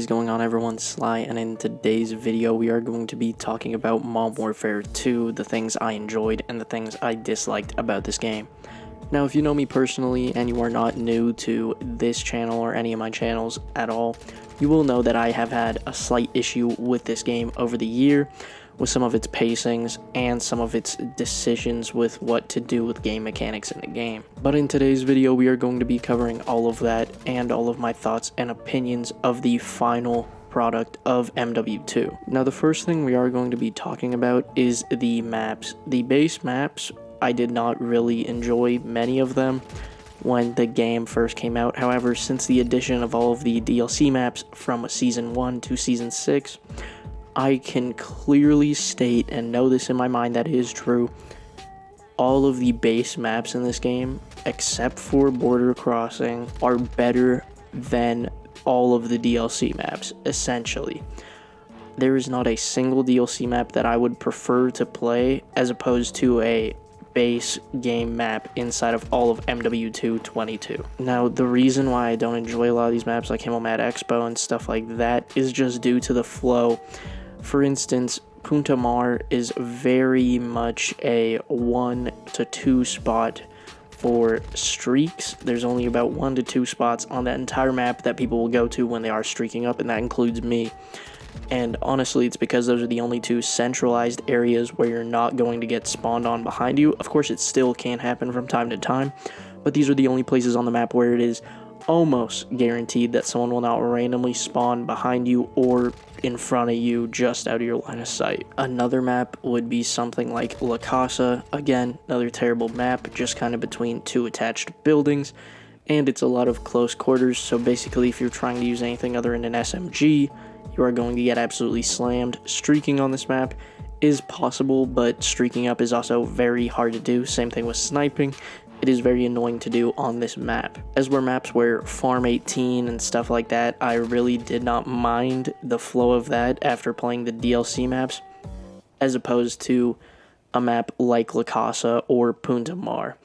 is going on, everyone? Sly, and in today's video we are going to be talking about Modern Warfare 2, the things I enjoyed and the things I disliked about this game. Now, if you know me personally and you are not new to this channel or any of my channels at all, you will know that I have had a slight issue with this game over the year, with some of its pacings and some of its decisions with what to do with game mechanics in the game. But in today's video, we are going to be covering all of that and all of my thoughts and opinions of the final product of MW2. Now, the first thing we are going to be talking about is the maps. The base maps, I did not really enjoy many of them when the game first came out. However, since the addition of all of the DLC maps from Season 1 to Season 6, I can clearly state and know this in my mind that it is true. All of the base maps in this game, except for Border Crossing, are better than all of the DLC maps, essentially. There is not a single DLC map that I would prefer to play as opposed to a base game map inside of all of MW2 22. Now, the reason why I don't enjoy a lot of these maps like Himmelmat Expo and stuff like that is just due to the flow. For instance, Punta Mar is very much a 1 to 2 spot for streaks. There's only about 1 to 2 spots on that entire map that people will go to when they are streaking up, and that includes me. And honestly, it's because those are the only two centralized areas where you're not going to get spawned on behind you. Of course, it still can happen from time to time, but these are the only places on the map where it is almost guaranteed that someone will not randomly spawn behind you or in front of you just out of your line of sight. Another map would be something like La Casa. Again, another terrible map, just kind of between two attached buildings, and it's a lot of close quarters, so basically if you're trying to use anything other than an SMG, you are going to get absolutely slammed. Streaking on this map is possible, but streaking up is also very hard to do. Same thing with sniping. It is very annoying to do on this map. As were maps where Farm 18 and stuff like that, I really did not mind the flow of that after playing the DLC maps, as opposed to a map like La Casa or Punta Mar.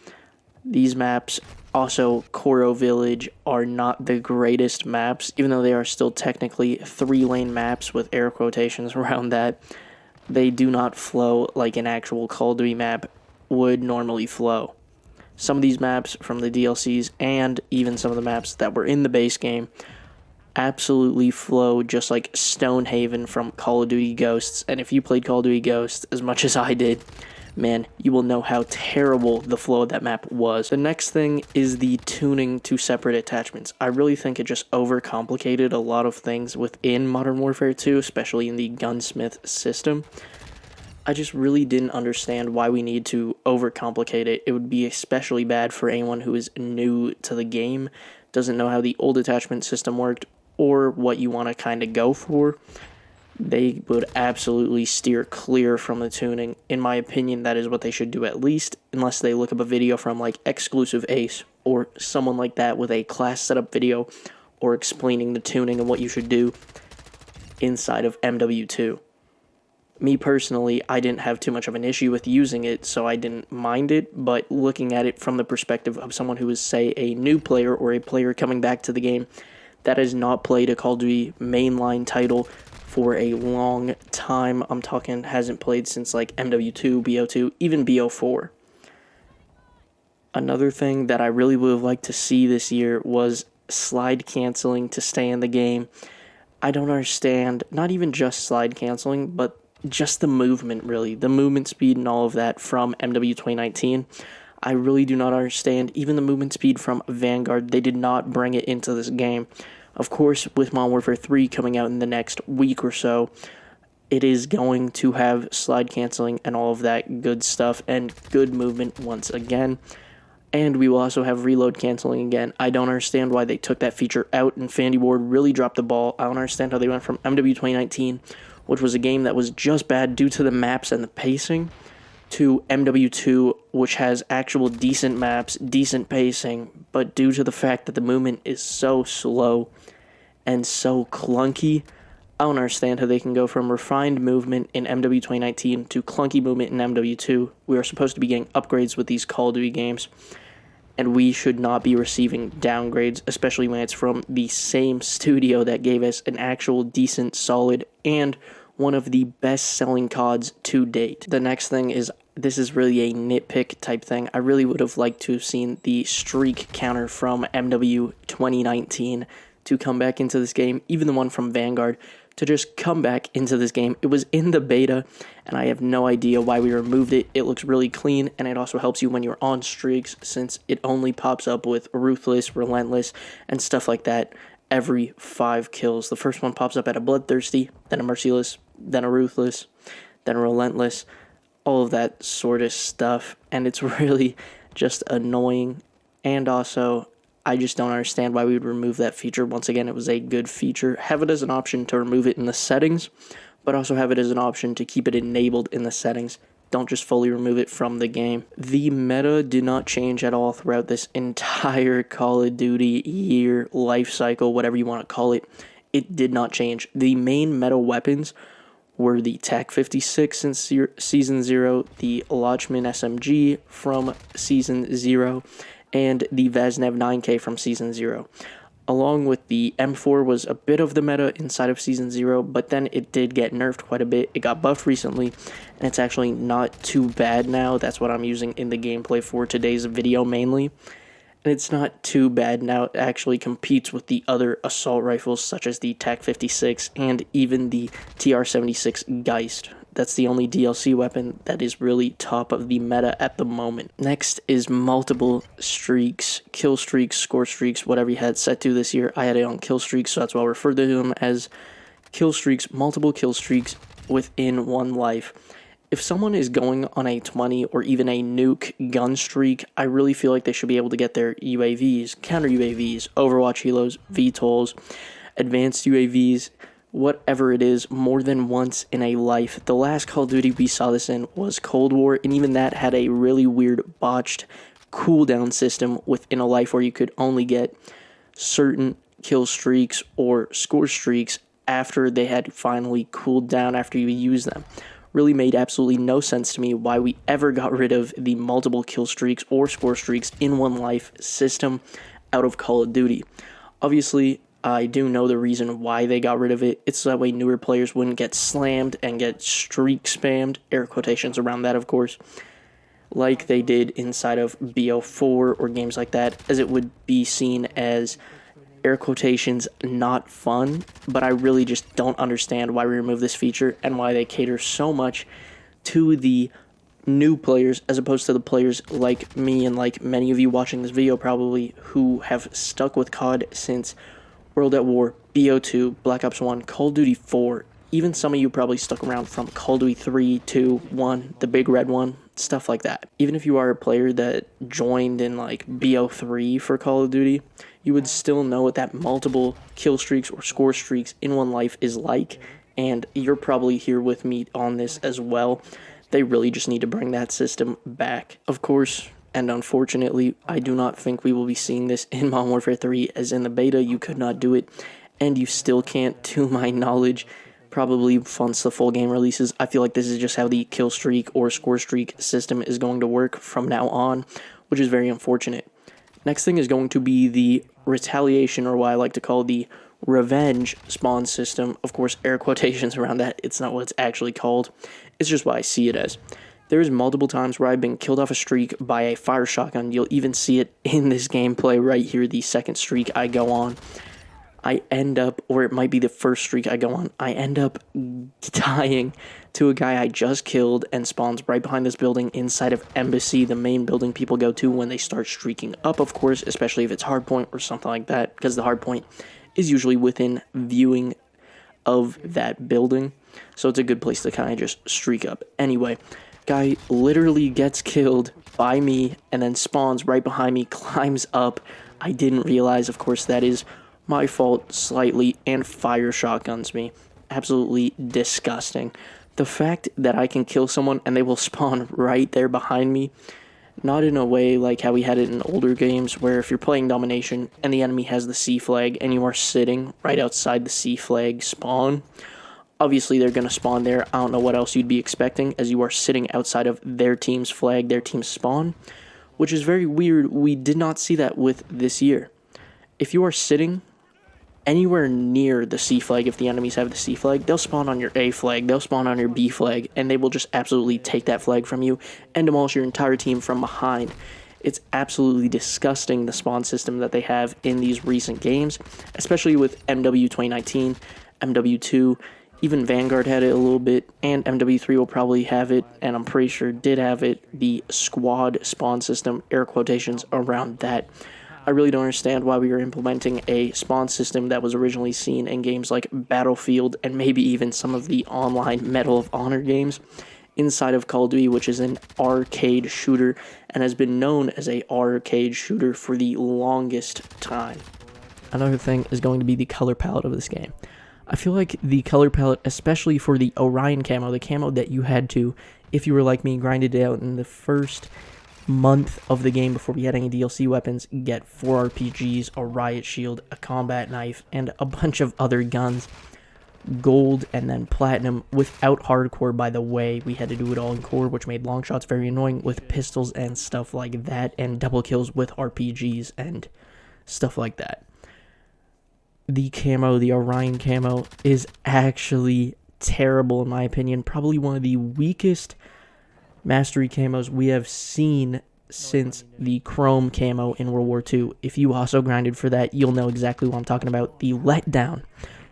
These maps, also Coro Village, are not the greatest maps, even though they are still technically 3-lane maps with air quotations around that. They do not flow like an actual Call of Duty map would normally flow. Some of these maps from the DLCs and even some of the maps that were in the base game absolutely flow just like Stonehaven from Call of Duty Ghosts. And if you played Call of Duty Ghosts as much as I did, man, you will know how terrible the flow of that map was. The next thing is the tuning to separate attachments. I really think it just overcomplicated a lot of things within Modern Warfare 2, especially in the Gunsmith system. I just really didn't understand why we need to overcomplicate it. It would be especially bad for anyone who is new to the game, doesn't know how the old attachment system worked, or what you want to kind of go for. They would absolutely steer clear from the tuning. In my opinion, that is what they should do at least, unless they look up a video from like Exclusive Ace or someone like that with a class setup video or explaining the tuning and what you should do inside of MW2. Me personally, I didn't have too much of an issue with using it, so I didn't mind it, but looking at it from the perspective of someone who is, say, a new player or a player coming back to the game that has not played a Call of Duty mainline title for a long time, I'm talking hasn't played since like MW2, BO2, even BO4. Another thing that I really would have liked to see this year was slide canceling to stay in the game. I don't understand, not even just slide canceling, but just the movement, really. The movement speed and all of that from MW 2019. I really do not understand. Even the movement speed from Vanguard, they did not bring it into this game. Of course, with Modern Warfare 3 coming out in the next week or so, it is going to have slide canceling and all of that good stuff and good movement once again. And we will also have reload canceling again. I don't understand why they took that feature out, and Fandy Ward really dropped the ball. I don't understand how they went from MW 2019, which was a game that was just bad due to the maps and the pacing, to MW2, which has actual decent maps, decent pacing, but due to the fact that the movement is so slow and so clunky, I don't understand how they can go from refined movement in MW 2019 to clunky movement in MW2. We are supposed to be getting upgrades with these Call of Duty games, and we should not be receiving downgrades, especially when it's from the same studio that gave us an actual decent, solid, and one of the best-selling CODs to date. The next thing is, this is really a nitpick type thing. I really would have liked to have seen the streak counter from MW 2019 to come back into this game, even the one from Vanguard, to just come back into this game. It was in the beta, and I have no idea why we removed it. It looks really clean, and it also helps you when you're on streaks, since it only pops up with Ruthless, Relentless, and stuff like that every 5 kills. The first one pops up at a Bloodthirsty, then a Merciless, then a Ruthless, then a Relentless, all of that sort of stuff, and it's really just annoying. And also, I just don't understand why we would remove that feature. Once again, it was a good feature. Have it as an option to remove it in the settings, but also have it as an option to keep it enabled in the settings. Don't just fully remove it from the game. The meta did not change at all throughout this entire Call of Duty year, life cycle, whatever you want to call it. It did not change. The main meta weapons were the TAC 56 in Season 0, the Lachman SMG from Season 0, and the Vaznev 9K from Season 0. Along with the M4 was a bit of the meta inside of Season 0, but then it did get nerfed quite a bit. It got buffed recently, and it's actually not too bad now. That's what I'm using in the gameplay for today's video mainly. And it's not too bad now. It actually competes with the other assault rifles, such as the TAC 56 and even the TR-76 Geist. That's the only DLC weapon that is really top of the meta at the moment. Next is multiple streaks, kill streaks, score streaks, whatever you had set to this year. I had it on kill streaks, so that's why I refer to them as kill streaks, multiple kill streaks within one life. If someone is going on a 20 or even a nuke gun streak, I really feel like they should be able to get their UAVs, counter UAVs, Overwatch helos, VTOLs, advanced UAVs, whatever it is, more than once in a life. The last Call of Duty we saw this in was Cold War, and even that had a really weird botched cooldown system within a life where you could only get certain kill streaks or score streaks after they had finally cooled down after you use them. Really made absolutely no sense to me why we ever got rid of the multiple kill streaks or score streaks in one life system out of Call of Duty. Obviously, I do know the reason why they got rid of it. It's so that way newer players wouldn't get slammed and get streak spammed, air quotations around that of course, like they did inside of BO4 or games like that, as it would be seen as air quotations not fun. But I really just don't understand why we removed this feature and why they cater so much to the new players as opposed to the players like me and like many of you watching this video probably, who have stuck with COD since World at War, BO2, Black Ops 1, Call of Duty 4. Even some of you probably stuck around from Call of Duty 3, 2, 1, the big red one, stuff like that. Even if you are a player that joined in like BO3 for Call of Duty, you would still know what that multiple kill streaks or score streaks in one life is like, and you're probably here with me on this as well. They really just need to bring that system back. Of course, and unfortunately, I do not think we will be seeing this in Modern Warfare 3, as in the beta you could not do it, and you still can't, to my knowledge, probably once the full game releases. I feel like this is just how the kill streak or score streak system is going to work from now on, which is very unfortunate. Next thing is going to be the retaliation, or what I like to call the revenge spawn system. Of course, air quotations around that. It's not what it's actually called. It's just what I see it as. There's multiple times where I've been killed off a streak by a fire shotgun. You'll even see it in this gameplay right here, the second streak I go on. I end up, or it might be the first streak I go on, I end up dying to a guy I just killed and spawns right behind this building inside of Embassy, the main building people go to when they start streaking up, of course, especially if it's hardpoint or something like that, because the hardpoint is usually within viewing of that building, so it's a good place to kind of just streak up. Anyway, guy literally gets killed by me and then spawns right behind me, climbs up. I didn't realize, of course, that is my fault slightly, and fire shotguns me. Absolutely disgusting. The fact that I can kill someone and they will spawn right there behind me, not in a way like how we had it in older games where if you're playing domination and the enemy has the C flag and you are sitting right outside the C flag spawn, obviously they're going to spawn there. I don't know what else you'd be expecting as you are sitting outside of their team's flag, their team's spawn. which is very weird. We did not see that with this year. If you are sitting anywhere near the C flag, if the enemies have the C flag, they'll spawn on your A flag, they'll spawn on your B flag, and they will just absolutely take that flag from you and demolish your entire team from behind. It's absolutely disgusting, the spawn system that they have in these recent games, especially with MW 2019, MW2, even Vanguard had it a little bit, and MW3 will probably have it, and I'm pretty sure did have it, the squad spawn system, air quotations around that. I really don't understand why we are implementing a spawn system that was originally seen in games like Battlefield and maybe even some of the online Medal of Honor games inside of Call of Duty, which is an arcade shooter and has been known as a arcade shooter for the longest time. Another thing is going to be the color palette of this game. I feel like the color palette, especially for the Orion camo, the camo that you had to, if you were like me, grind it out in the first month of the game before we had any DLC weapons, get 4 RPGs, a riot shield, a combat knife, and a bunch of other guns. Gold and then platinum without hardcore, by the way. We had to do it all in core, which made long shots very annoying with pistols and stuff like that, and double kills with RPGs and stuff like that. The camo, the Orion camo, is actually terrible in my opinion. Probably one of the weakest mastery camos we have seen since the chrome camo in World War II. If you also grinded for that, you'll know exactly what I'm talking about. The letdown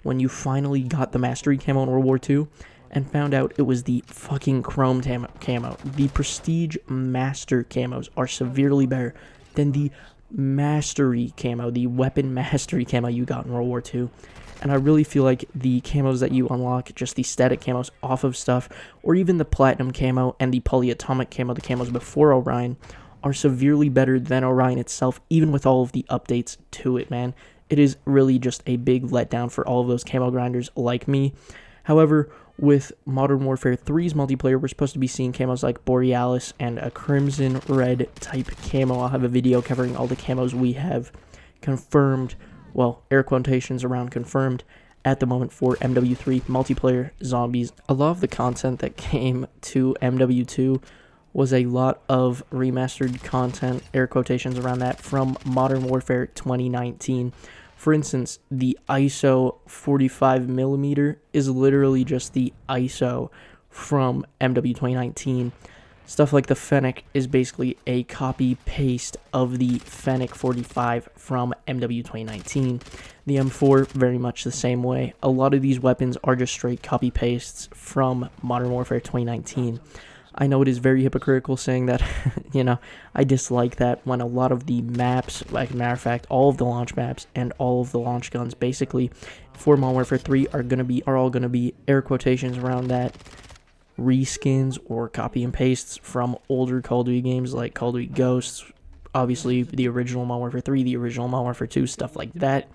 when you finally got the mastery camo in World War II and found out it was the fucking chrome camo. The prestige master camos are severely better than the mastery camo, the weapon mastery camo you got in World War II. And I really feel like the camos that you unlock, just the static camos off of stuff, or even the platinum camo and the polyatomic camo, the camos before Orion, are severely better than Orion itself, even with all of the updates to it, man. It is really just a big letdown for all of those camo grinders like me. However, with Modern Warfare 3's multiplayer, we're supposed to be seeing camos like Borealis and a Crimson Red type camo. I'll have a video covering all the camos we have confirmed, well, air quotations around confirmed at the moment for MW3 multiplayer zombies. A lot of the content that came to MW2 was a lot of remastered content, air quotations around that, from Modern Warfare 2019. For instance, the ISO 45mm is literally just the ISO from MW 2019. Stuff like the Fennec is basically a copy-paste of the Fennec 45 from MW 2019. The M4, very much the same way. A lot of these weapons are just straight copy-pastes from Modern Warfare 2019. I know it is very hypocritical saying that, I dislike that when a lot of the maps, like a matter of fact, all of the launch maps and all of the launch guns, basically, for Modern Warfare 3 are all going to be air quotations around that, reskins or copy and pastes from older Call of Duty games like Call of Duty Ghosts, obviously the original Modern Warfare 3, the original Modern Warfare 2, stuff like that.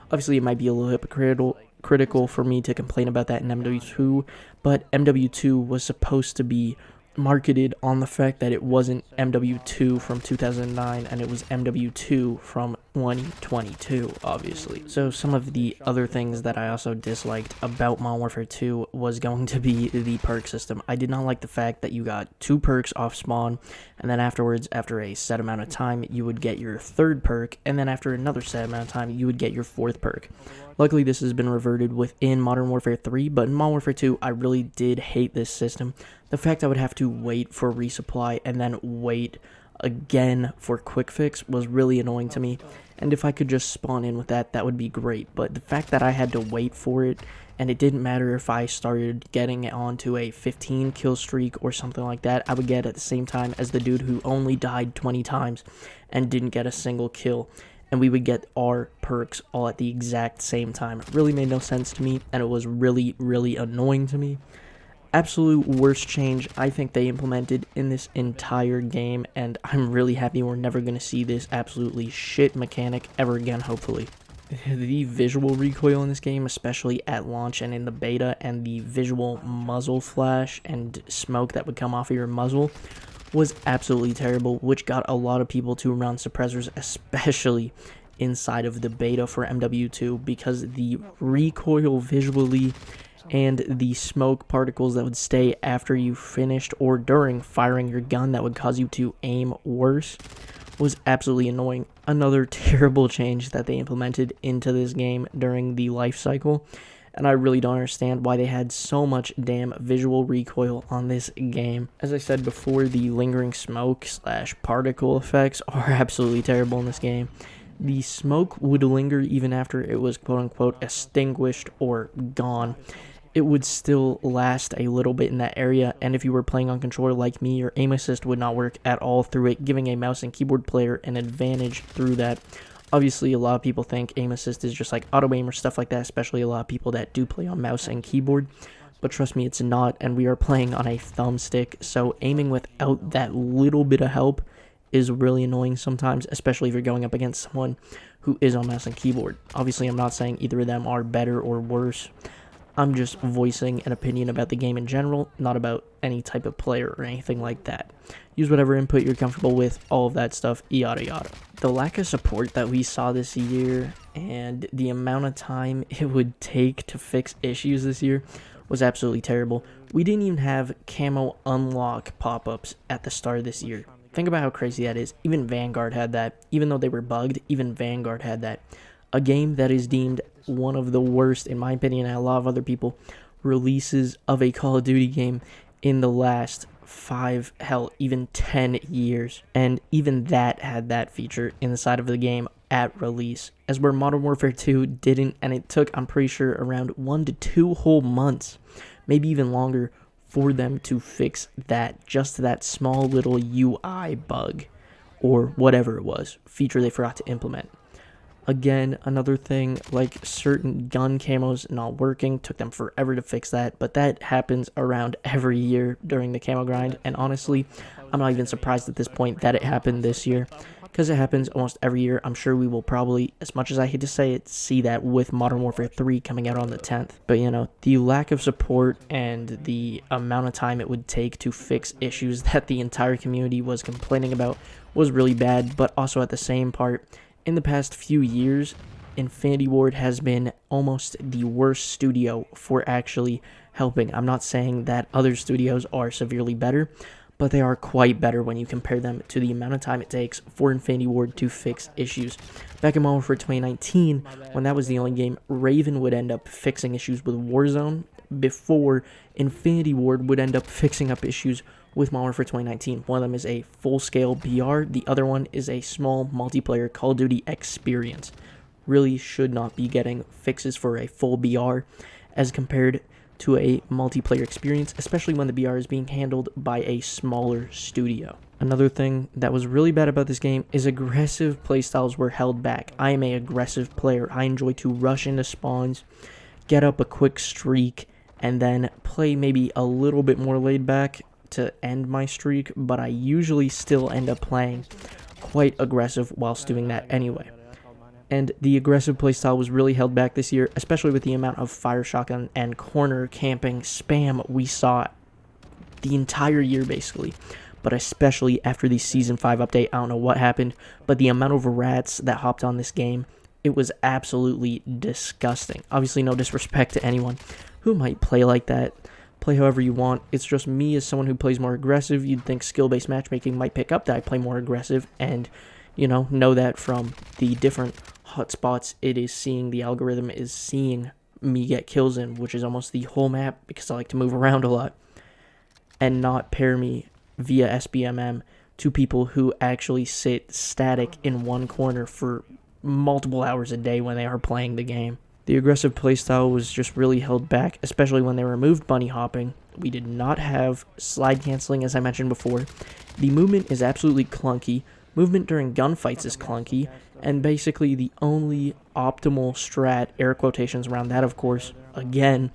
Obviously, it might be a little hypocritical for me to complain about that in MW2, but MW2 was supposed to be marketed on the fact that it wasn't MW2 from 2009 and it was MW2 from 2022, obviously. So some of the other things that I also disliked about Modern Warfare 2 was going to be the perk system. I did not like the fact that you got 2 perks off spawn, and then afterwards, after a set amount of time, you would get your 3rd perk, and then after another set amount of time, you would get your 4th perk. Luckily, this has been reverted within Modern Warfare 3, but in Modern Warfare 2, I really did hate this system. The fact I would have to wait for resupply and then wait again for quick fix was really annoying to me, and if I could just spawn in with that, that would be great. But the fact that I had to wait for it, and it didn't matter if I started getting onto a 15 kill streak or something like that, I would get at the same time as the dude who only died 20 times and didn't get a single kill, and we would get our perks all at the exact same time. It really made no sense to me, and it was really, really annoying to me. Absolute worst change I think they implemented in this entire game, and I'm really happy we're never going to see this absolutely shit mechanic ever again, hopefully. The visual recoil in this game, especially at launch and in the beta, and the visual muzzle flash and smoke that would come off of your muzzle was absolutely terrible, which got a lot of people to run suppressors, especially inside of the beta for MW2, because the recoil visually and the smoke particles that would stay after you finished or during firing your gun that would cause you to aim worse was absolutely annoying. Another terrible change that they implemented into this game during the life cycle, and I really don't understand why they had so much damn visual recoil on this game. As I said before, the lingering smoke / particle effects are absolutely terrible in this game. The smoke would linger even after it was quote-unquote extinguished or gone. It would still last a little bit in that area, and if you were playing on controller like me, your aim assist would not work at all through it, giving a mouse and keyboard player an advantage through that. Obviously, a lot of people think aim assist is just like auto aim or stuff like that, especially a lot of people that do play on mouse and keyboard. But trust me, it's not, and we are playing on a thumbstick, so aiming without that little bit of help is really annoying sometimes, especially if you're going up against someone who is on mouse and keyboard. Obviously, I'm not saying either of them are better or worse. I'm just voicing an opinion about the game in general, not about any type of player or anything like that. Use whatever input you're comfortable with, all of that stuff, yada yada. The lack of support that we saw this year and the amount of time it would take to fix issues this year was absolutely terrible. We didn't even have camo unlock pop-ups at the start of this year. Think about how crazy that is. Even Vanguard had that. Even though they were bugged, even Vanguard had that. A game that is deemed one of the worst, in my opinion, and a lot of other people, releases of a Call of Duty game in the last 5, hell, even 10 years. And even that had that feature inside of the game at release. As where Modern Warfare 2 didn't, and it took, I'm pretty sure, around 1 to 2 whole months, maybe even longer, for them to fix that, just that small little UI bug, or whatever it was, feature they forgot to implement. Again, another thing, like certain gun camos not working, took them forever to fix that, but that happens around every year during the camo grind, and honestly, I'm not even surprised at this point that it happened this year, because it happens almost every year. I'm sure we will probably, as much as I hate to say it, see that with Modern Warfare 3 coming out on the 10th. But you know, the lack of support and the amount of time it would take to fix issues that the entire community was complaining about was really bad, but also at the same part, in the past few years, Infinity Ward has been almost the worst studio for actually helping. I'm not saying that other studios are severely better, but they are quite better when you compare them to the amount of time it takes for Infinity Ward to fix issues. Back in Modern Warfare 2019, when that was the only game, Raven would end up fixing issues with Warzone before Infinity Ward would end up fixing up issues with Modern Warfare 2019. One of them is a full-scale BR, the other one is a small multiplayer Call of Duty experience. Really should not be getting fixes for a full BR as compared to a multiplayer experience, especially when the BR is being handled by a smaller studio. Another thing that was really bad about this game is aggressive playstyles were held back. I am an aggressive player. I enjoy to rush into spawns, get up a quick streak, and then play maybe a little bit more laid back to end my streak, but I usually still end up playing quite aggressive whilst doing that anyway. And the aggressive playstyle was really held back this year, especially with the amount of fire shotgun and corner camping spam we saw the entire year basically, but especially after the Season 5 update. I don't know what happened, but the amount of rats that hopped on this game, it was absolutely disgusting. Obviously no disrespect to anyone who might play like that. Play however you want. It's just me as someone who plays more aggressive. You'd think skill-based matchmaking might pick up that I play more aggressive, and you know that from the different hotspots it is seeing, the algorithm is seeing me get kills in, which is almost the whole map because I like to move around a lot, and not pair me via SBMM to people who actually sit static in one corner for multiple hours a day when they are playing the game. The aggressive playstyle was just really held back, especially when they removed bunny hopping. We did not have slide canceling, as I mentioned before. The movement is absolutely clunky. Movement during gunfights is clunky. And basically the only optimal strat, air quotations around that of course, again,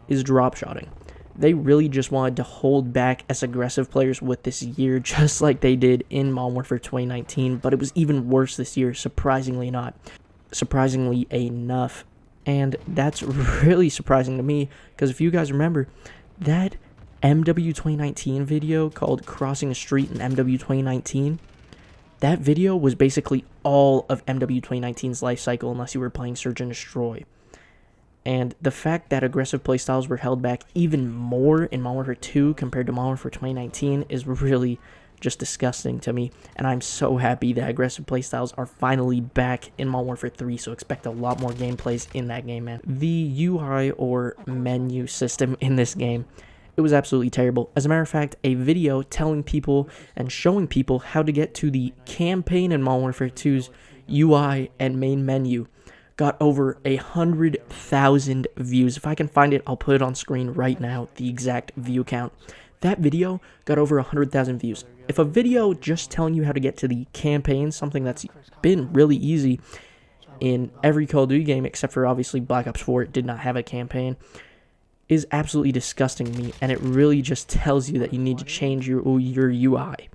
is drop shotting. They really just wanted to hold back as aggressive players with this year, just like they did in Modern Warfare 2019, but it was even worse this year, surprisingly enough. And that's really surprising to me, because if you guys remember, that MW 2019 video called Crossing the Street in MW 2019, that video was basically all of MW 2019's life cycle unless you were playing Search and Destroy. And the fact that aggressive playstyles were held back even more in Modern Warfare 2 compared to Modern Warfare 2019 is really just disgusting to me. And I'm so happy that aggressive playstyles are finally back in Modern Warfare 3, so expect a lot more gameplays in that game, man. The UI or menu system in this game, it was absolutely terrible. As a matter of fact, a video telling people and showing people how to get to the campaign in Modern Warfare 2's UI and main menu got over 100,000 views. If I can find it, I'll put it on screen right now, the exact view count. That video got over 100,000 views. If a video just telling you how to get to the campaign, something that's been really easy in every Call of Duty game, except for obviously Black Ops 4, it did not have a campaign, is absolutely disgusting to me, and it really just tells you that you need to change your UI.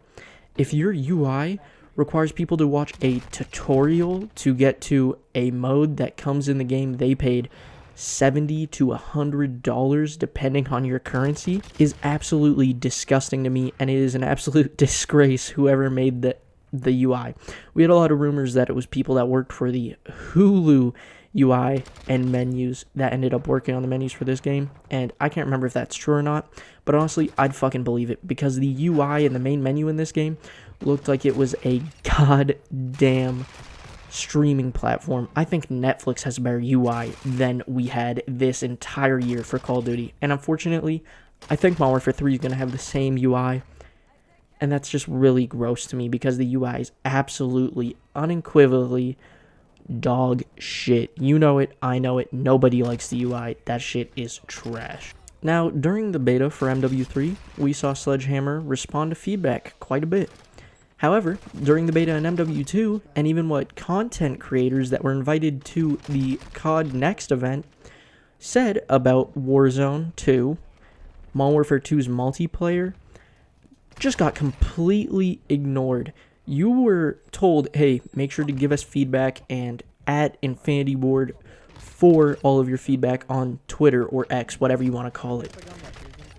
If your UI requires people to watch a tutorial to get to a mode that comes in the game they paid $70 to $100 depending on your currency, is absolutely disgusting to me, and it is an absolute disgrace whoever made the UI. We had a lot of rumors that it was people that worked for the Hulu UI and menus that ended up working on the menus for this game, and I can't remember if that's true or not, but honestly, I'd fucking believe it, because the UI and the main menu in this game looked like it was a goddamn streaming platform. I think Netflix has a better UI than we had this entire year for Call of Duty, and unfortunately, I think Modern Warfare 3 is going to have the same UI, and that's just really gross to me, because the UI is absolutely, unequivocally dog shit. You know it, I know it, nobody likes the UI, that shit is trash. Now, during the beta for MW3, we saw Sledgehammer respond to feedback quite a bit. However, during the beta in MW2, and even what content creators that were invited to the COD Next event said about Warzone 2, Modern Warfare 2's multiplayer, just got completely ignored. You were told, hey, make sure to give us feedback and at Infinity Ward for all of your feedback on Twitter or X, whatever you want to call it.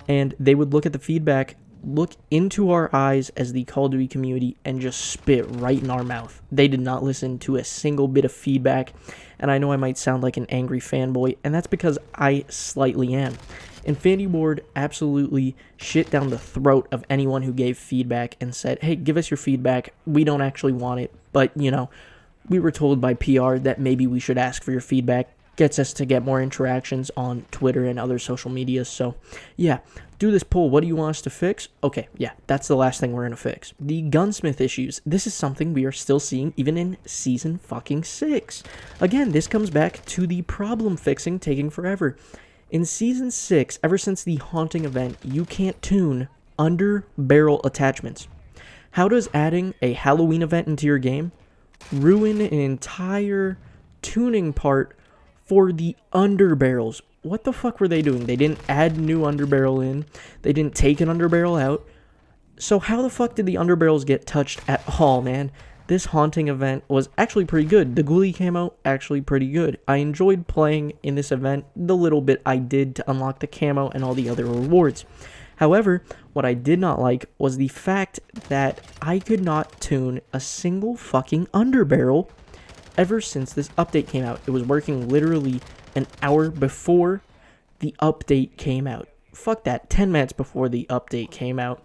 And they would look at the feedback, look into our eyes as the Call of Duty community, and just spit right in our mouth. They did not listen to a single bit of feedback, and I know I might sound like an angry fanboy, and that's because I slightly am. Infinity Ward absolutely shit down the throat of anyone who gave feedback and said, hey, give us your feedback, we don't actually want it, but, you know, we were told by PR that maybe we should ask for your feedback. Gets us to get more interactions on Twitter and other social medias. So, yeah, do this poll. What do you want us to fix? Okay, yeah, that's the last thing we're going to fix. The Gunsmith issues. This is something we are still seeing even in Season fucking 6. Again, this comes back to the problem fixing taking forever. In Season 6, ever since the Haunting event, you can't tune under barrel attachments. How does adding a Halloween event into your game ruin an entire tuning part for the underbarrels? What the fuck were they doing? They didn't add new underbarrel in. They didn't take an underbarrel out. So how the fuck did the underbarrels get touched at all, man? This Haunting event was actually pretty good. The ghoulie camo, actually pretty good. I enjoyed playing in this event the little bit I did to unlock the camo and all the other rewards. However, what I did not like was the fact that I could not tune a single fucking underbarrel ever since this update came out. It was working literally an hour before the update came out. Fuck that, 10 minutes before the update came out.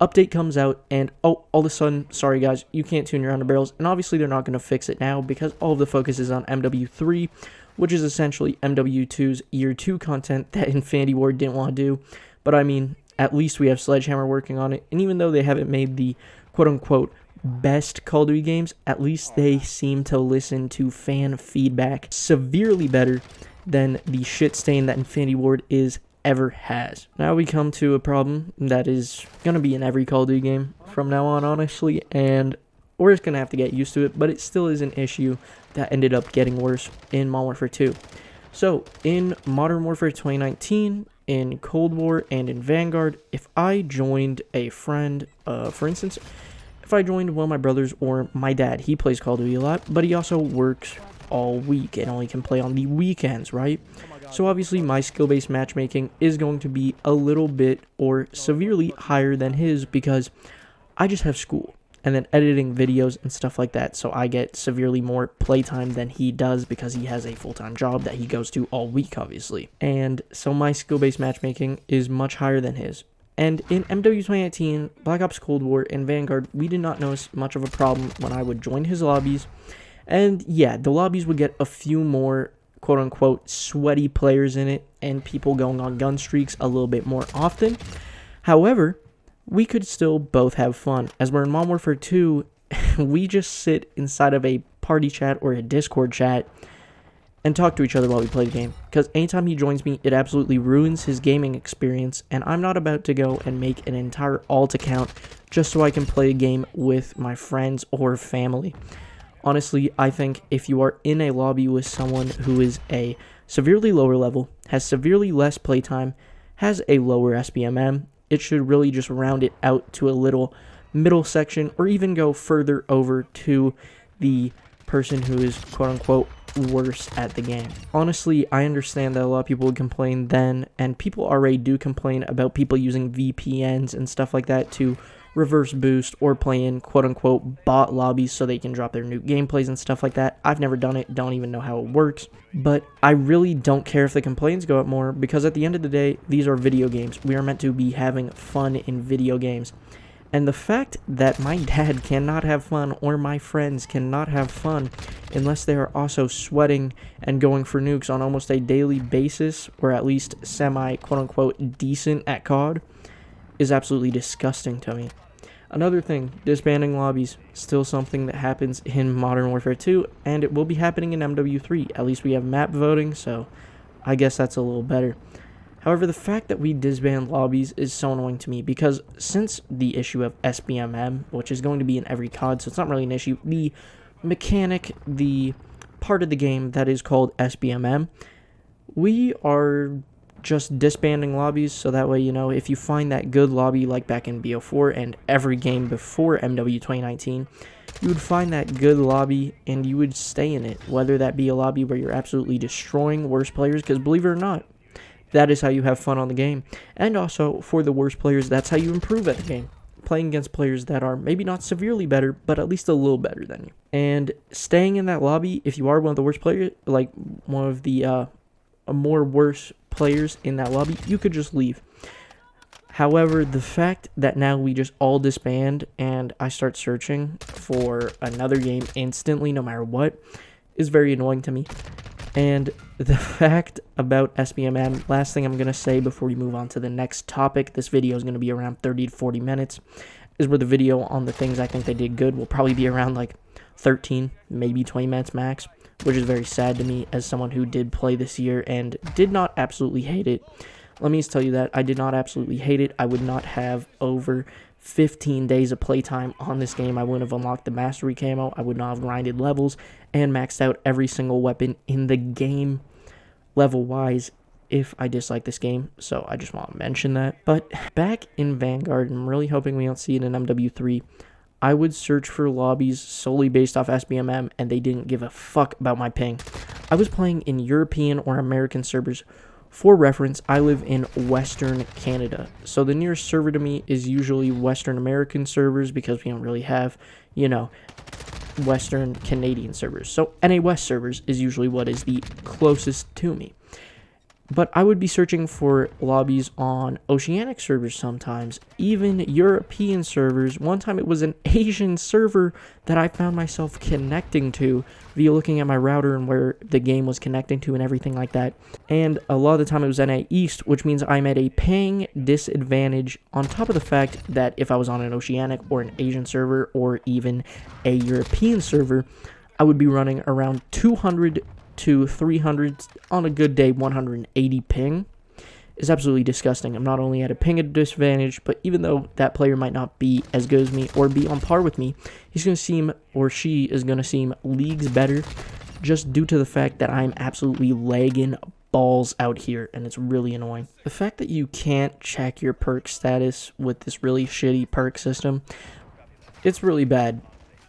Update comes out, and oh, all of a sudden, sorry guys, you can't tune your underbarrels, and obviously they're not going to fix it now because all of the focus is on MW3, which is essentially MW2's Year 2 content that Infinity Ward didn't want to do. But I mean, at least we have Sledgehammer working on it, and even though they haven't made the quote-unquote best Call of Duty games, at least they seem to listen to fan feedback severely better than the shit stain that Infinity Ward ever has. Now we come to a problem that is going to be in every Call of Duty game from now on, honestly, and we're just going to have to get used to it, but it still is an issue that ended up getting worse in Modern Warfare 2. So, in Modern Warfare 2019, in Cold War, and in Vanguard, if I joined a friend, for instance, if I joined one of my brothers or my dad, he plays Call of Duty a lot, but he also works all week and only can play on the weekends, right? So obviously my skill-based matchmaking is going to be a little bit or severely higher than his because I just have school. and then editing videos and stuff like that. So I get severely more playtime than he does because he has a full-time job that he goes to all week, obviously. And so my skill-based matchmaking is much higher than his. And in MW 2019, Black Ops Cold War, and Vanguard, we did not notice much of a problem when I would join his lobbies. And yeah, the lobbies would get a few more quote-unquote sweaty players in it and people going on gun streaks a little bit more often. However, we could still both have fun. As we're in Modern Warfare 2, we just sit inside of a party chat or a Discord chat and talk to each other while we play the game. Because anytime he joins me, it absolutely ruins his gaming experience, and I'm not about to go and make an entire alt account just so I can play a game with my friends or family. Honestly, I think if you are in a lobby with someone who is a severely lower level, has severely less playtime, has a lower SBMM, it should really just round it out to a little middle section, or even go further over to the person who is quote-unquote worse at the game. Honestly, I understand that a lot of people would complain then, and people already do complain about people using VPNs and stuff like that to reverse boost or play in quote-unquote bot lobbies so they can drop their new gameplays and stuff like that. I've never done it, don't even know how it works, but I really don't care if the complaints go up more, because at the end of the day, these are video games. We are meant to be having fun in video games. And the fact that my dad cannot have fun, or my friends cannot have fun, unless they are also sweating and going for nukes on almost a daily basis, or at least semi quote-unquote decent at COD, is absolutely disgusting to me. Another thing, disbanding lobbies, still something that happens in Modern Warfare 2, and it will be happening in MW3. At least we have map voting, so I guess that's a little better. However, the fact that we disband lobbies is so annoying to me, because since the issue of SBMM, which is going to be in every COD, so it's not really an issue, the mechanic, the part of the game that is called SBMM, we are just disbanding lobbies, so that way, you know, if you find that good lobby like back in BO4 and every game before MW 2019, you would find that good lobby and you would stay in it, whether that be a lobby where you're absolutely destroying worse players, because believe it or not, that is how you have fun on the game. And also, for the worst players, that's how you improve at the game. Playing against players that are maybe not severely better, but at least a little better than you. And staying in that lobby, if you are one of the worst players, like one of the more worse players in that lobby, you could just leave. However, the fact that now we just all disband and I start searching for another game instantly, no matter what, is very annoying to me. And the fact about SBMM, last thing I'm going to say before we move on to the next topic, this video is going to be around 30 to 40 minutes, is where the video on the things I think they did good will probably be around like 13, maybe 20 minutes max, which is very sad to me as someone who did play this year and did not absolutely hate it. Let me just tell you that I did not absolutely hate it. I would not have over 15 days of playtime on this game. I wouldn't have unlocked the mastery camo. I would not have grinded levels and maxed out every single weapon in the game level-wise if I dislike this game. So I just want to mention that. But back in Vanguard, I'm really hoping we don't see it in MW3. I would search for lobbies solely based off SBMM, and they didn't give a fuck about my ping. I was playing in European or American servers. For reference, I live in Western Canada, so the nearest server to me is usually Western American servers, because we don't really have, you know, Western Canadian servers. So NA West servers is usually what is the closest to me. But I would be searching for lobbies on Oceanic servers sometimes, even European servers. One time it was an Asian server that I found myself connecting to via looking at my router and where the game was connecting to and everything like that. And a lot of the time it was NA East, which means I'm at a ping disadvantage, on top of the fact that if I was on an Oceanic or an Asian server or even a European server, I would be running around 200 to 300, on a good day 180 ping. Is absolutely disgusting. I'm not only at a ping disadvantage, but even though that player might not be as good as me or be on par with me, he's going to seem, or she is going to seem, leagues better, just due to the fact that I'm absolutely lagging balls out here, and it's really annoying. The fact that you can't check your perk status with this really shitty perk system, it's really bad.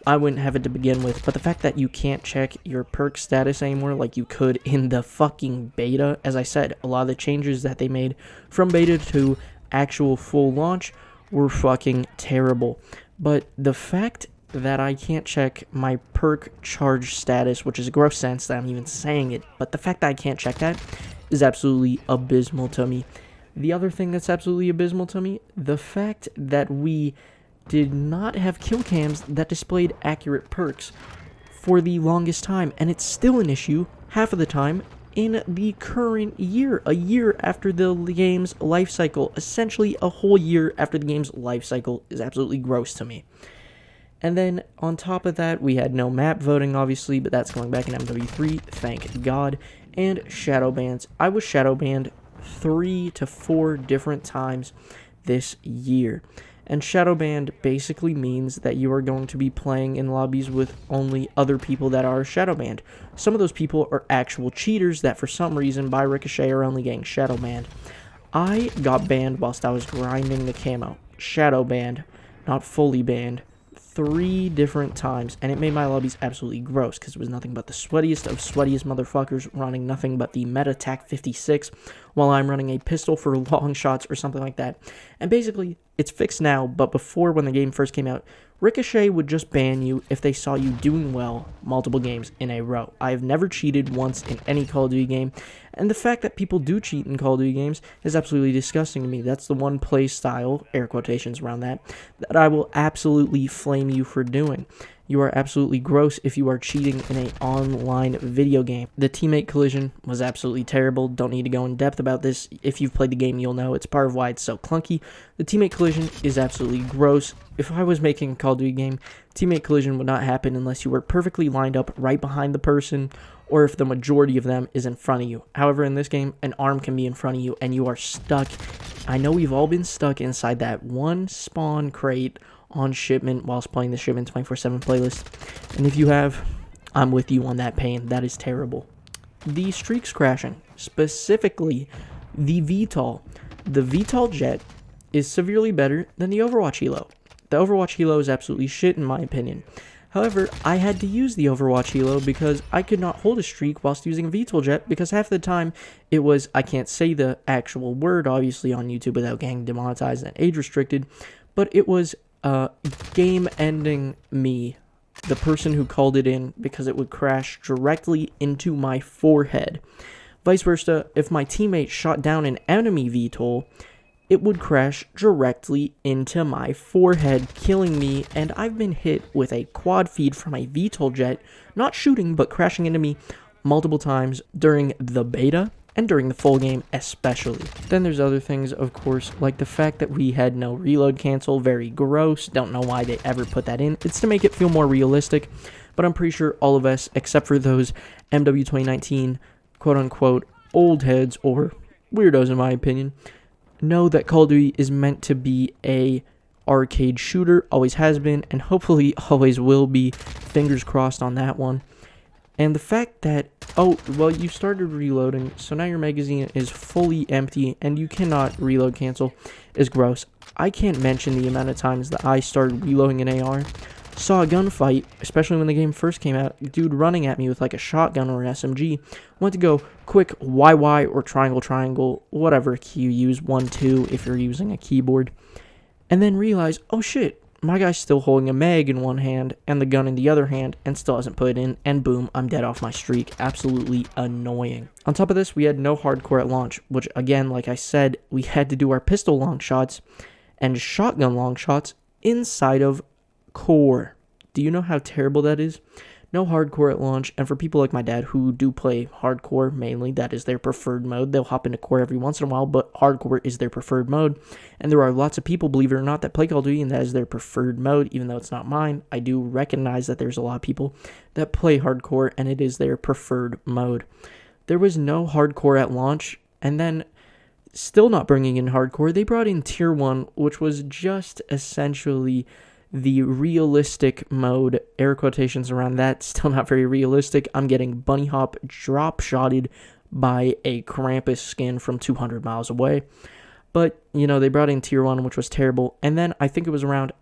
I wouldn't have it to begin with, but the fact that you can't check your perk status anymore like you could in the fucking beta, as I said, a lot of the changes that they made from beta to actual full launch were fucking terrible. But the fact that I can't check my perk charge status, which is a gross sense that I'm even saying it, but the fact that I can't check that is absolutely abysmal to me. The other thing that's absolutely abysmal to me, the fact that we did not have kill cams that displayed accurate perks for the longest time, and it's still an issue half of the time in the current year, a year after the game's life cycle. Essentially a whole year after the game's life cycle is absolutely gross to me. And then on top of that, we had no map voting, obviously, but that's going back in MW3, thank God. And shadow bans. I was shadow banned 3 to 4 different times this year. And shadow banned basically means that you are going to be playing in lobbies with only other people that are shadow banned. Some of those people are actual cheaters that for some reason by Ricochet are only getting shadow banned. I got banned whilst I was grinding the camo. Shadow banned, not fully banned, 3 different times, and it made my lobbies absolutely gross because it was nothing but the sweatiest of sweatiest motherfuckers running nothing but the meta tac 56 while I'm running a pistol for long shots or something like that. And basically, it's fixed now, but before, when the game first came out, Ricochet would just ban you if they saw you doing well multiple games in a row. I have never cheated once in any Call of Duty game, and the fact that people do cheat in Call of Duty games is absolutely disgusting to me. That's the one play style, air quotations around that I will absolutely flame you for doing. You are absolutely gross if you are cheating in an online video game. The teammate collision was absolutely terrible. Don't need to go in depth about this. If you've played the game, you'll know it's part of why it's so clunky. The teammate collision is absolutely gross. If I was making a Call of Duty game, teammate collision would not happen unless you were perfectly lined up right behind the person, or if the majority of them is in front of you. However, in this game, an arm can be in front of you and you are stuck. I know we've all been stuck inside that one spawn crate on shipment whilst playing the shipment 24/7 playlist, and if you have, I'm with you on that pain. That is terrible. The streaks crashing, specifically the VTOL. The VTOL jet is severely better than the Overwatch helo. The Overwatch helo is absolutely shit in my opinion. However, I had to use the Overwatch helo because I could not hold a streak whilst using a VTOL jet, because half the time it was, I can't say the actual word obviously on YouTube without getting demonetized and age restricted, but it was game ending me, the person who called it in, because it would crash directly into my forehead. Vice versa, if my teammate shot down an enemy VTOL, it would crash directly into my forehead, killing me, and I've been hit with a quad feed from a VTOL jet, not shooting, but crashing into me multiple times during the beta, and during the full game especially. Then there's other things, of course, like the fact that we had no reload cancel, very gross, don't know why they ever put that in. It's to make it feel more realistic, but I'm pretty sure all of us, except for those MW 2019 quote-unquote old heads, or weirdos in my opinion, know that Call of Duty is meant to be a arcade shooter, always has been, and hopefully always will be. Fingers crossed on that one. And the fact that, oh, well, you started reloading, so now your magazine is fully empty and you cannot reload cancel is gross. I can't mention the amount of times that I started reloading an AR, saw a gunfight, especially when the game first came out, dude running at me with like a shotgun or an SMG, went to go quick YY or triangle, whatever key you use, 1, 2 if you're using a keyboard, and then realize, oh shit, my guy's still holding a mag in one hand and the gun in the other hand and still hasn't put it in, and boom, I'm dead off my streak. Absolutely annoying. On top of this, we had no hardcore at launch, which again, like I said, we had to do our pistol long shots and shotgun long shots inside of core. Do you know how terrible that is? No hardcore at launch, and for people like my dad who do play hardcore mainly, that is their preferred mode. They'll hop into core every once in a while, but hardcore is their preferred mode. And there are lots of people, believe it or not, that play Call of Duty and that is their preferred mode, even though it's not mine. I do recognize that there's a lot of people that play hardcore and it is their preferred mode. There was no hardcore at launch, and then still not bringing in hardcore, they brought in tier 1, which was just essentially the realistic mode, air quotations around that, still not very realistic. I'm getting bunny hop drop shotted by a Krampus skin from 200 miles away. But, you know, they brought in tier 1, which was terrible. And then I think it was around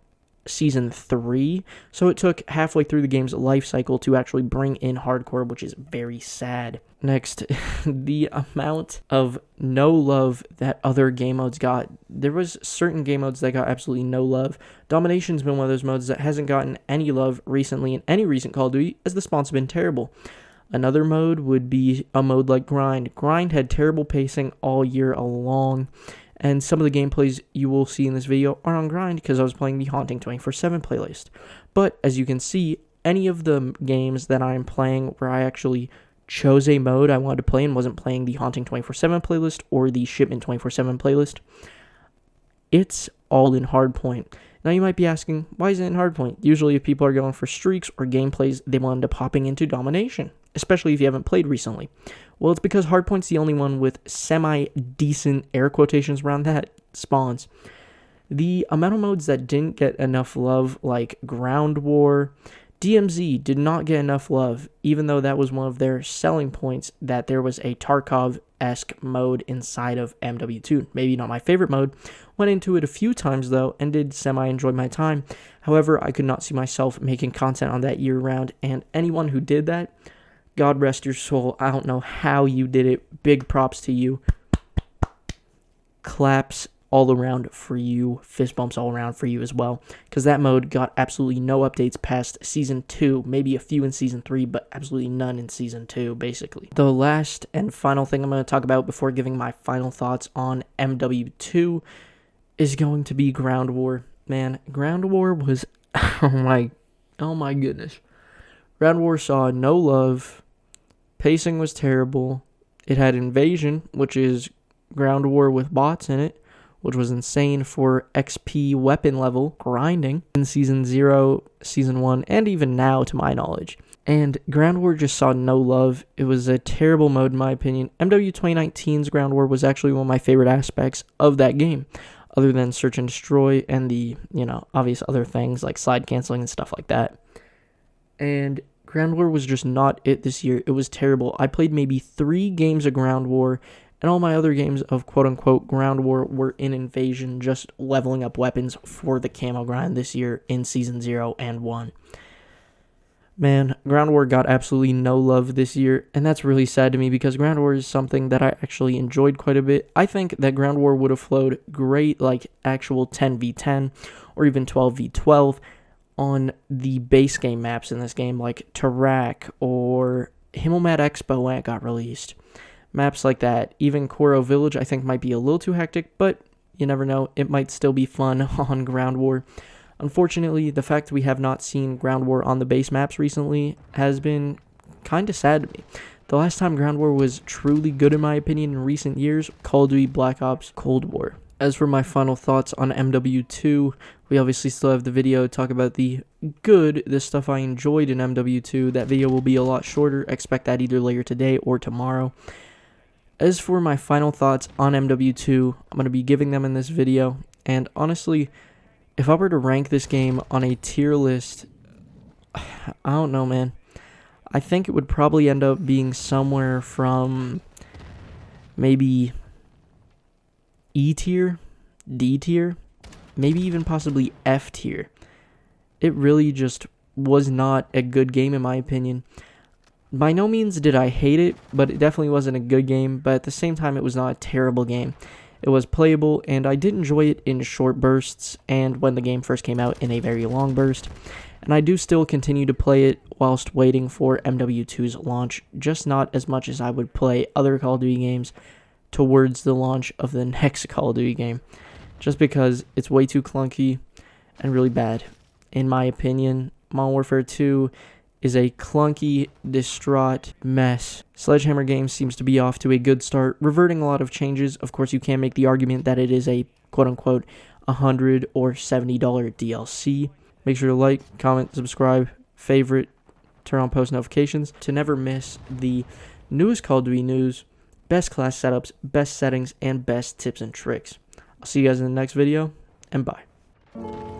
Season 3, so it took halfway through the game's life cycle to actually bring in hardcore, which is very sad. Next, the amount of no love that other game modes got. There was certain game modes that got absolutely no love. Domination's been one of those modes that hasn't gotten any love recently in any recent Call of Duty, as the spawn's been terrible. Another mode would be a mode like Grind. Grind had terrible pacing all year long. And some of the gameplays you will see in this video are on Grind because I was playing the Haunting 24/7 playlist. But as you can see, any of the games that I'm playing where I actually chose a mode I wanted to play and wasn't playing the Haunting 24/7 playlist or the Shipment 24/7 playlist, it's all in Hardpoint. Now you might be asking, why is it in Hardpoint? Usually if people are going for streaks or gameplays, they will end up hopping into Domination, especially if you haven't played recently. Well, it's because Hardpoint's the only one with semi-decent air quotations around that spawns. The amount of modes that didn't get enough love, like Ground War, DMZ did not get enough love, even though that was one of their selling points, that there was a Tarkov-esque mode inside of MW2. Maybe not my favorite mode. Went into it a few times, though, and did semi-enjoy my time. However, I could not see myself making content on that year-round, and anyone who did that, God rest your soul. I don't know how you did it. Big props to you. Claps all around for you. Fist bumps all around for you as well. Because that mode got absolutely no updates past Season 2. Maybe a few in Season 3, but absolutely none in Season 2, basically. The last and final thing I'm going to talk about before giving my final thoughts on MW2 is going to be Ground War. Man, Ground War was... oh my goodness. Ground War saw no love. Pacing was terrible. It had Invasion, which is Ground War with bots in it, which was insane for XP weapon level grinding in Season 0, Season 1, and even now, to my knowledge. And Ground War just saw no love. It was a terrible mode, in my opinion. MW 2019's Ground War was actually one of my favorite aspects of that game, other than Search and Destroy and the, obvious other things like slide canceling and stuff like that. And Ground War was just not it this year. It was terrible. I played maybe 3 games of Ground War, and all my other games of quote-unquote Ground War were in Invasion, just leveling up weapons for the camo grind this year in Season 0 and 1. Man, Ground War got absolutely no love this year, and that's really sad to me because Ground War is something that I actually enjoyed quite a bit. I think that Ground War would have flowed great, like actual 10v10 or even 12v12, on the base game maps in this game, like Tarak or Himmelmat Expo when it got released. Maps like that. Even Koro Village I think might be a little too hectic, but you never know. It might still be fun on Ground War. Unfortunately, the fact we have not seen Ground War on the base maps recently has been kind of sad to me. The last time Ground War was truly good in my opinion in recent years, Call of Duty Black Ops Cold War. As for my final thoughts on MW2, we obviously still have the video to talk about the stuff I enjoyed in MW2. That video will be a lot shorter. Expect that either later today or tomorrow. As for my final thoughts on MW2, I'm going to be giving them in this video. And honestly, if I were to rank this game on a tier list, I don't know, man. I think it would probably end up being somewhere from maybe E tier, D tier, maybe even possibly F tier. It really just was not a good game in my opinion. By no means did I hate it, but it definitely wasn't a good game, but at the same time it was not a terrible game. It was playable, and I did enjoy it in short bursts, and when the game first came out in a very long burst. And I do still continue to play it whilst waiting for MW2's launch, just not as much as I would play other Call of Duty games towards the launch of the next Call of Duty game, just because it's way too clunky and really bad. In my opinion, Modern Warfare 2 is a clunky, distraught mess. Sledgehammer Games seems to be off to a good start, reverting a lot of changes. Of course, you can make the argument that it is a quote-unquote $100 or $70 DLC. Make sure to like, comment, subscribe, favorite, turn on post notifications to never miss the newest Call of Duty news, best class setups, best settings, and best tips and tricks. I'll see you guys in the next video, and bye.